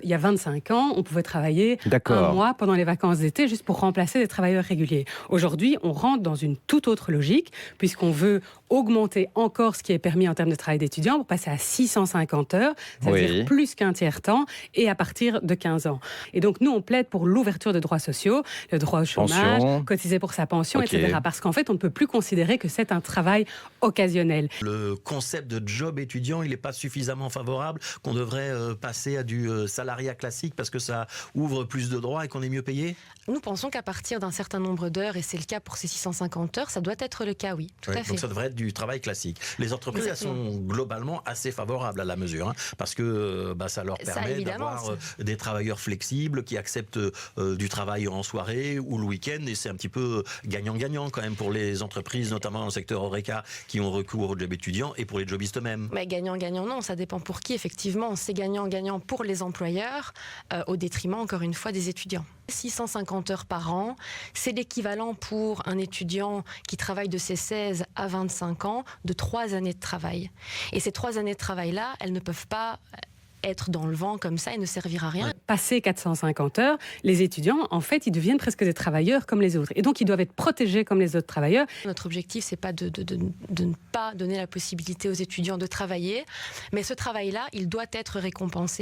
il y a 25 ans, on pouvait travailler D'accord. un mois pendant les vacances d'été juste pour remplacer des travailleurs réguliers. Aujourd'hui, on rentre dans une toute autre logique puisqu'on veut augmenter encore ce qui est permis en termes de travail d'étudiant pour passer à 650 heures, c'est-à-dire Oui. plus qu'un tiers-temps et à partir de 15 ans. Et donc, nous, on plaide pour l'ouverture de droits sociaux, le droit au chômage, Pension. cotiser pour sa pension, Ok. etc. Parce qu'en fait, on ne peut plus considérer que c'est un travail occasionnel. Le concept de job étudiant, il n'est pas suffisamment favorable, qu'on devrait passer à du salariat classique parce que ça ouvre plus de droits et qu'on est mieux payé? Nous pensons qu'à partir d'un certain nombre d'heures, et c'est le cas pour ces 650 heures, ça doit être le cas, oui, tout à fait. Donc ça devrait être du travail classique. Les entreprises, elles sont globalement assez favorables à la mesure, parce que ça leur permet d'avoir des travailleurs flexibles qui acceptent du travail en soirée ou le week-end, et c'est un petit peu gagnant-gagnant quand même pour les entreprises, notamment dans le secteur Horeca, qui ont recours aux jobs étudiants, et pour les jobistes eux-mêmes. Mais gagnant-gagnant, non, ça dépend pour qui, effectivement. C'est gagnant-gagnant pour les employeurs, au détriment, encore une fois, des étudiants. 650 heures par an, c'est l'équivalent pour un étudiant qui travaille de ses 16 à 25 ans de 3 années de travail. Et ces 3 années de travail-là, elles ne peuvent pas être dans le vent comme ça et ne servir à rien. Passé 450 heures, les étudiants, en fait, ils deviennent presque des travailleurs comme les autres. Et donc, ils doivent être protégés comme les autres travailleurs. Notre objectif, c'est pas de ne pas donner la possibilité aux étudiants de travailler, mais ce travail-là, il doit être récompensé.